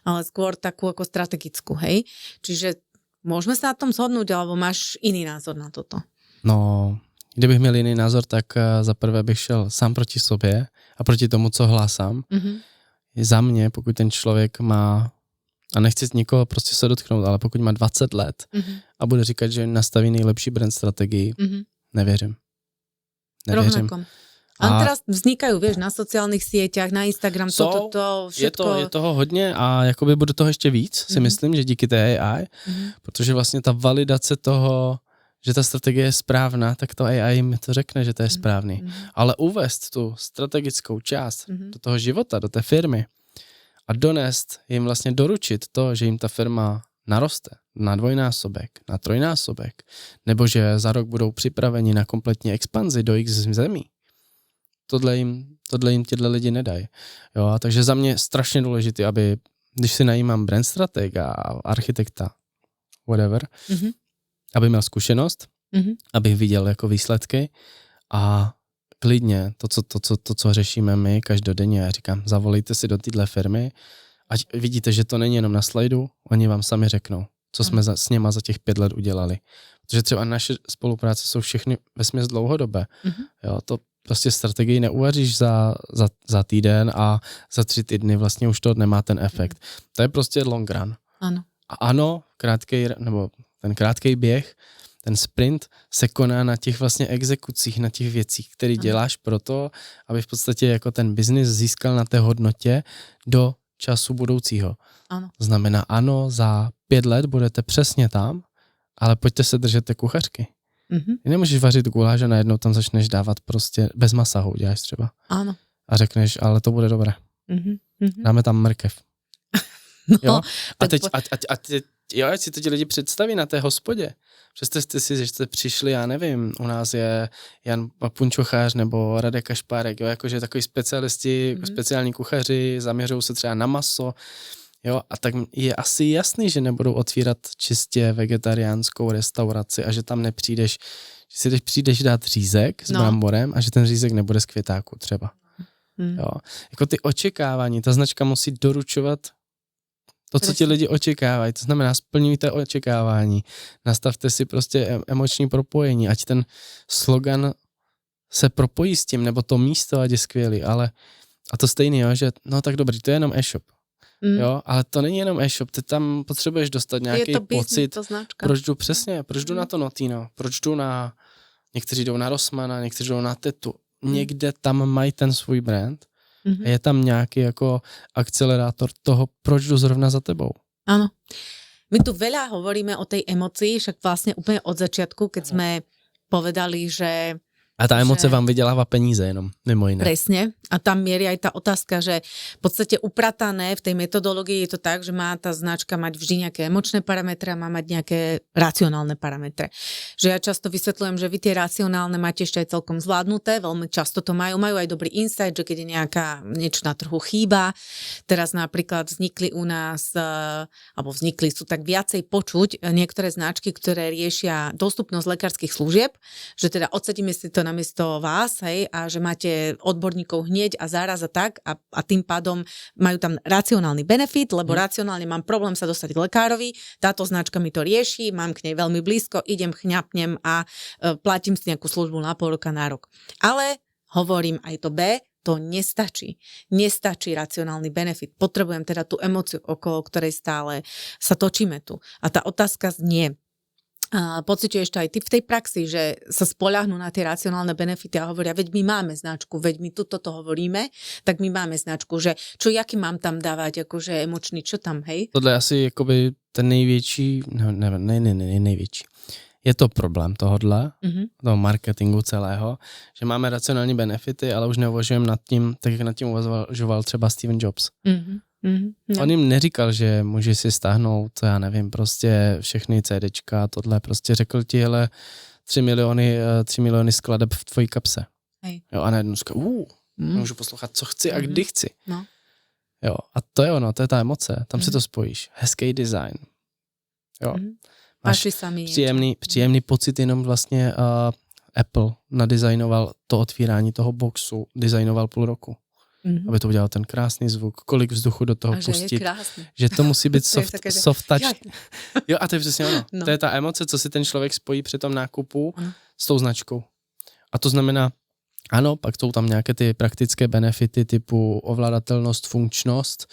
ale skôr takú ako strategickú, hej? Čiže môžeme sa na tom zhodnúť, alebo máš iný názor na toto? No, kdybych měl jiný názor, tak za prvé bych šel sám proti sobě a proti tomu, co hlásám. Za mě, pokud ten člověk má, a nechci nikoho prostě se dotknout, ale pokud má 20 let a bude říkat, že nastaví nejlepší brand strategii, nevěřím. Rovnakom. A teraz vznikajú, vieš, na sociálnych sieťach, na Instagram, toto všetko. Je toho hodně a jakoby bude toho ještě víc, si myslím, že díky té AI, protože vlastně ta validace toho, že ta strategie je správná, tak to AI mi to řekne, že to je správný. Ale uvést tu strategickou část do toho života, do té firmy a donést jim vlastně doručit to, že jim ta firma naroste na 2násobek, na 3násobek, nebo že za rok budou připraveni na kompletní expanzi do X zemí. Tohle jim tyhle lidi nedají. Jo, a takže za mě je strašně důležité, aby, když si najímám brand stratega a architekta, whatever, aby měl zkušenost, abych viděl jako výsledky a klidně to, co řešíme my každodenně, já říkám, zavolejte si do téhle firmy, ať vidíte, že to není jenom na slajdu, oni vám sami řeknou. co jsme s něma za těch 5 let udělali. Protože třeba naše spolupráce jsou všechny vesměs dlouhodobé. Jo, to prostě strategii neuvaříš za týden a za 3 týdny vlastně už to nemá ten efekt. To je prostě long run. Ano. A ano, ten krátký běh, ten sprint se koná na těch vlastně exekucích, na těch věcích, které děláš proto, aby v podstatě jako ten biznis získal na té hodnotě do času budoucího. Ano. To znamená, ano, za 5 let budete přesně tam, ale pojďte se držet té kuchařky. Ty nemůžeš vařit guláš a najednou tam začneš dávat prostě bez masa ho uděláš třeba. Ano. A řekneš, ale to bude dobré. Dáme tam mrkev. No, jo? A teď ať si to ti lidi představí na té hospodě. Představte si, že jste přišli, já nevím, u nás je Jan Punčochář nebo Radek Kašpárek, jo, jakože takový specialisti, speciální kuchaři, zaměřují se třeba na maso, jo, a tak je asi jasný, že nebudou otvírat čistě vegetariánskou restauraci a že tam nepřijdeš, že si přijdeš dát řízek s bramborem a že ten řízek nebude z květáku třeba. Jo. Jako ty očekávání, ta značka musí doručovat to, co ti lidi očekávají, to znamená splňujte očekávání, nastavte si prostě emoční propojení, ať ten slogan se propojí s tím, nebo to místo, ať je skvělý, ale a to stejný, jo, že no tak dobrý, to je jenom e-shop, jo, ale to není jenom e-shop, ty tam potřebuješ dostat nějaký pocit, proč jdu na to Notino, proč jdu na, někteří jdou na Rossmana, někteří jdou na Tetu, někde tam mají ten svůj brand, a je tam nějaký jako akcelerátor toho, proč jdu zrovna za tebou. Áno. My tu veľa hovoríme o tej emocii, však vlastne úplne od začiatku, keď sme povedali, že A tá emoce vám vydělává peníze jenom, mimo iné. Presne. A tam mierí aj tá otázka, že v podstate upratané v tej metodológii je to tak, že má tá značka mať vždy nejaké emočné parametre a má mať nejaké racionálne parametre. Že ja často vysvetľujem, že vy tie racionálne máte ešte aj celkom zvládnuté, veľmi často to majú aj dobrý insight, že keď je niečo na trhu chýba. Teraz napríklad vznikli u nás, sú tak viacej počuť niektoré značky, ktoré riešia dostupnosť lekárskych služieb, že teda odsedíme si to namiesto vás, hej, a že máte odborníkov hneď a záraz a tak a tým pádom majú tam racionálny benefit, lebo racionálne mám problém sa dostať k lekárovi, táto značka mi to rieši, mám k nej veľmi blízko, idem, chňapnem a platím si nejakú službu na pol roka, na rok. Ale hovorím aj to B, to nestačí. Nestačí racionálny benefit. Potrebujem teda tú emóciu, okolo ktorej stále sa točíme tu. A tá otázka znie, pociťuješ to aj ty v tej praxi, že sa spoľahnú na tie racionálne benefity a hovoria, veď my máme značku, veď my toto hovoríme, tak my máme značku, že čo, jaký mám tam dávať, akože emočný, čo tam, hej? Tohle je asi jakoby ten největší, největší. Je to problém tohodle, toho marketingu celého, že máme racionální benefity, ale už neuvažujeme nad tím, tak jak nad tím uvažoval třeba Steve Jobs. No. On jim neříkal, že můžeš si stáhnout, já nevím, prostě všechny CDčka, tohle, prostě řekl ti, hele, 3 miliony skladeb v tvojí kapse. Hej. Jo, a najednou říká, můžu poslouchat, co chci a kdy chci. No. Jo, a to je ono, to je ta emoce, tam si to spojíš. Hezký design. Jo. Máš příjemný pocit, jenom vlastně Apple nadizajnoval to otvírání toho boxu, dizajnoval půl roku. Aby to udělal ten krásný zvuk, kolik vzduchu do toho pustit. Že to musí být soft touch. Jo, a to je přesně ono. No. To je ta emoce, co si ten člověk spojí při tom nákupu s tou značkou. A to znamená, ano, pak jsou tam nějaké ty praktické benefity typu ovladatelnost, funkčnost,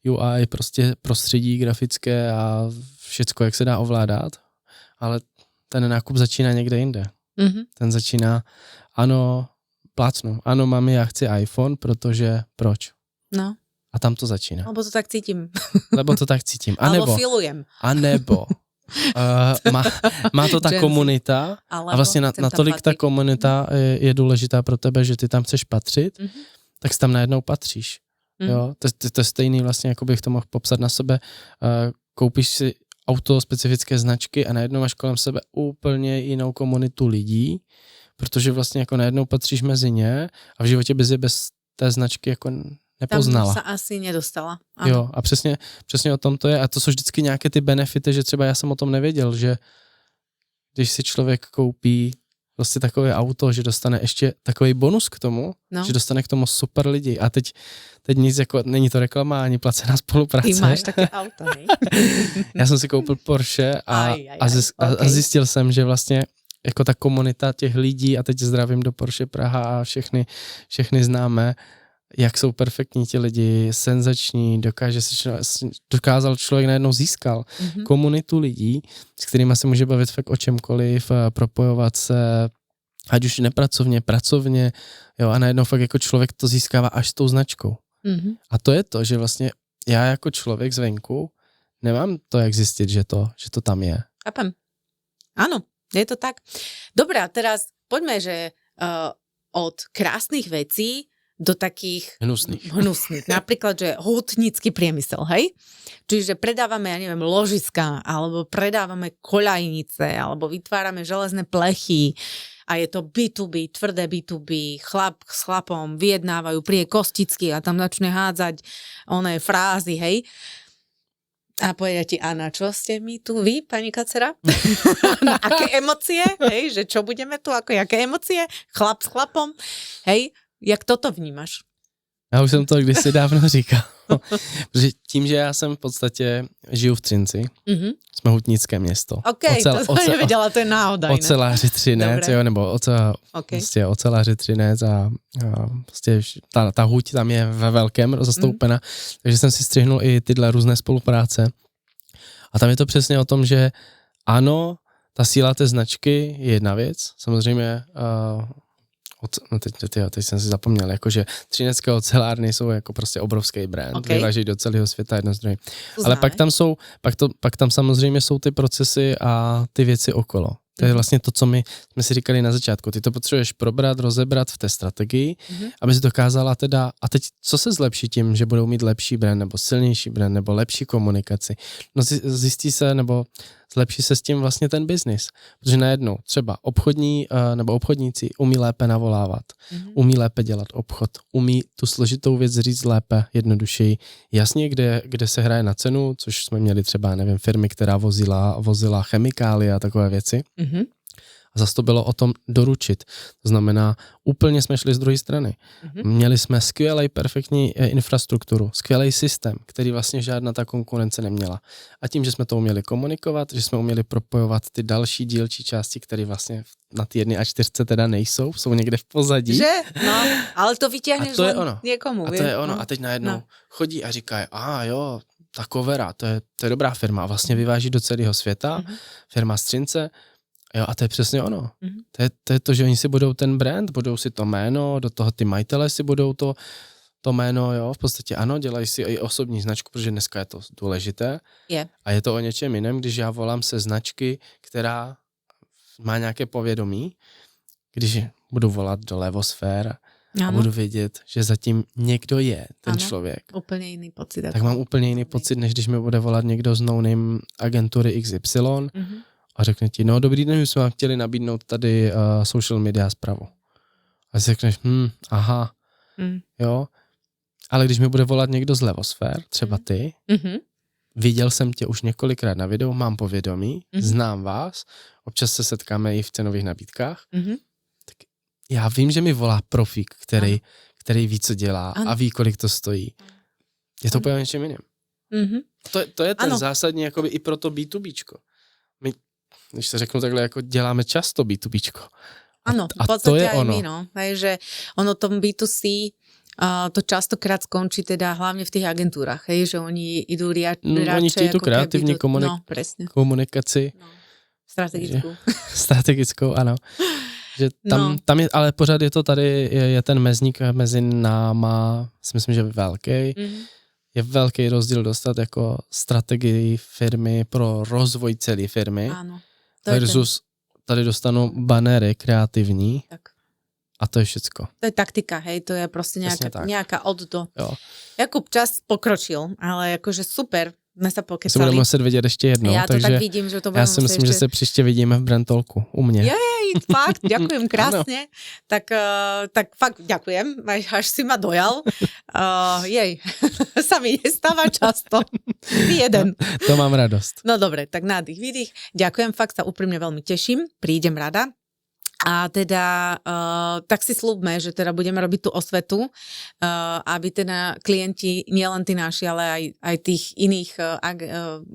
UI, prostě prostředí grafické a všecko, jak se dá ovládat, ale ten nákup začíná někde jinde. Ten začíná, ano, plácnu. Ano, mami, já chci iPhone, protože proč? No. A tam to začíná. Lebo to tak cítím. Lebo to tak cítím. Alebo filujem. A nebo má to ta komunita a vlastně natolik ta komunita je důležitá pro tebe, že ty tam chceš patřit, tak si tam najednou patříš. Jo? To je stejný vlastně, jako bych to mohl popsat na sebe. Koupíš si auto specifické značky a najednou máš kolem sebe úplně jinou komunitu lidí, protože vlastně jako najednou patříš mezi ně a v životě bys je bez té značky jako nepoznala. Tam sa asi nedostala. Ano. Jo, a přesně o tom to je. A to jsou vždycky nějaké ty benefity, že třeba já jsem o tom nevěděl, že když si člověk koupí prostě takové auto, že dostane ještě takový bonus k tomu, No. že dostane k tomu super lidi. A teď nic jako, není to reklama, ani placená spolupráce. Ty máš také auto, hej? Já jsem si koupil Porsche a okay. zjistil jsem, že vlastně jako ta komunita těch lidí, a teď zdravím do Porsche Praha a všechny známe, jak jsou perfektní ti lidi, senzační, dokázal člověk najednou získal komunitu lidí, s kterými se může bavit fakt o čemkoliv, propojovat se, ať už nepracovně, pracovně, jo, a najednou fakt jako člověk to získává až s tou značkou. A to je to, že vlastně já jako člověk zvenku nemám to, jak zjistit, že to tam je. Chápem. Áno, je to tak. Dobre, a teraz poďme, že od krásnych vecí do takých hnusných. Napríklad, že hutnícky priemysel, hej? Čiže predávame, ja neviem, ložiska, alebo predávame koľajnice, alebo vytvárame železné plechy a je to B2B, tvrdé B2B, chlap s chlapom vyjednávajú prie kosticky a tam začne hádzať oné frázy, hej? A povedia ti, a na čo ste mi tu vy, pani Kacera? Na aké emócie? Hej, že čo budeme tu, ako jaké emócie? Chlap s chlapom? Hej, jak toto vnímaš? Já už jsem to kdysi dávno říkal. Protože tím, že já jsem v podstatě žiju v Třinci, jsme hutnické město. OK, to jsem nevěděla, to je náhoda. Oceláři Třinec, jo, nebo prostě oceláři Třinec a prostě ta huť tam je ve velkém zastoupena, takže jsem si střihnul i tyhle různé spolupráce. A tam je to přesně o tom, že ano, ta síla té značky je jedna věc, samozřejmě teď jsem si zapomněl, jakože třinecké ocelárny jsou jako prostě obrovský brand, vyvážejí do celého světa jedno z druhým. Ale pak tam samozřejmě jsou ty procesy a ty věci okolo. To je vlastně to, co my jsme si říkali na začátku. Ty to potřebuješ probrat, rozebrat v té strategii, aby si dokázala teda, a teď co se zlepší tím, že budou mít lepší brand, nebo silnější brand, nebo lepší komunikaci. No zjistí se, nebo zlepší se s tím vlastně ten biznis. Protože najednou třeba obchodníci umí lépe navolávat, umí lépe dělat obchod, umí tu složitou věc říct lépe, jednodušeji. Jasně, kde se hraje na cenu, což jsme měli třeba, nevím, firmy, která vozila chemikálie a takové věci. A zase to bylo o tom doručit. To znamená, úplně jsme šli z druhé strany. Měli jsme skvělej, perfektní infrastrukturu, skvělej systém, který vlastně žádná ta konkurence neměla. A tím, že jsme to uměli komunikovat, že jsme uměli propojovat ty další dílčí části, které vlastně na ty 1 a 4 teda nejsou, jsou někde v pozadí. Že? No, ale to vyťahneš někomu. A to je ono. A teď najednou chodí a říkají, jo, ta Covera, to je dobrá firma. A vlastně vyváží do celého světa, firma z Třince. Jo, a to je přesně ono. To je to, že oni si budou ten brand, budou si to jméno, do toho ty majitele si budou to jméno, jo, v podstatě ano, dělají si i osobní značku, protože dneska je to důležité. A je to o něčem jiném, když já volám se značky, která má nějaké povědomí, když budu volat do Levosfér a budu vědět, že zatím někdo je, ten člověk. Úplně jiný pocit. Tak mám úplně jiný pocit, než když mi bude volat někdo z no-name agentury XY, a řekne ti, no dobrý den, my jsme vám chtěli nabídnout tady social media zprávu. A si řekneš, aha, jo. Ale když mi bude volat někdo z Levosfér, třeba ty, viděl jsem tě už několikrát na videu, mám povědomí, znám vás, občas se setkáme i v cenových nabídkách, tak já vím, že mi volá profík, který ví, co dělá a ví, kolik to stojí. Je to úplně něčem jiným. To je ten zásadní jakoby i pro to B2Bčko. My, když se řeknu takhle, jako děláme často B2Bčko. Ano, v podstate aj my, no. Hej, že ono tom B2C to častokrát skončí teda hlavne v tých agentúrach, hej, že oni idú radšej oni chtějí tu kreativní komunikaci. Strategickou, ano. Že tam je, ale pořád je to tady, je ten mezník mezi náma, si myslím, že velký. Je velký rozdíl dostat jako strategii firmy pro rozvoj celé firmy. Áno. Versus tady dostanu banéry kreativní. Tak. A to je všecko. To je taktika, hej, to je prostě nějaká od do. Jakub čas pokročil, ale jakože super, jsme se pokecali. Se budeme muset vidět ještě jednou, já to tak vidím, že to budeme. Já si myslím, že se příště vidíme v Brandtalku u mě. Jej, fakt, ďakujem krásně. Tak fakt ďakujem, až si ma dojal. Sa mi nestáva často. Jeden. No, to mám radost. No dobre, tak nádych, výdych. Ďakujem, fakt sa úprimne veľmi teším. Prídem rada. A teda, tak si slúbme, že teda budeme robiť tú osvetu, aby teda klienti, nielen tí naši, ale aj tých iných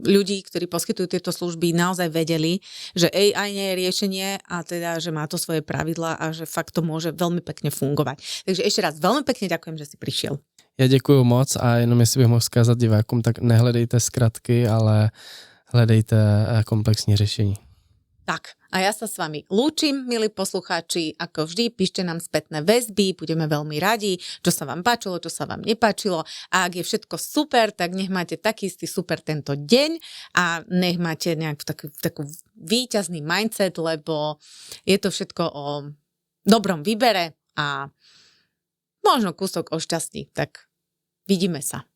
ľudí, ktorí poskytujú tieto služby, naozaj vedeli, že AI nie je riešenie a teda, že má to svoje pravidlá a že fakt to môže veľmi pekne fungovať. Takže ešte raz veľmi pekne ďakujem, že si prišiel. Já děkuju moc a jenom jestli bych mohl vzkázat divákům, tak nehledejte zkratky, ale hledejte komplexní řešení. Tak, a ja sa s vami lúčim, milí poslucháči, ako vždy, píšte nám spätné väzby, budeme veľmi radi, čo sa vám páčilo, čo sa vám nepáčilo a ak je všetko super, tak nech máte taký istý super tento deň a nech máte nejak takú víťazný mindset, lebo je to všetko o dobrom výbere a možno kúsok o šťastí, tak vidíme sa.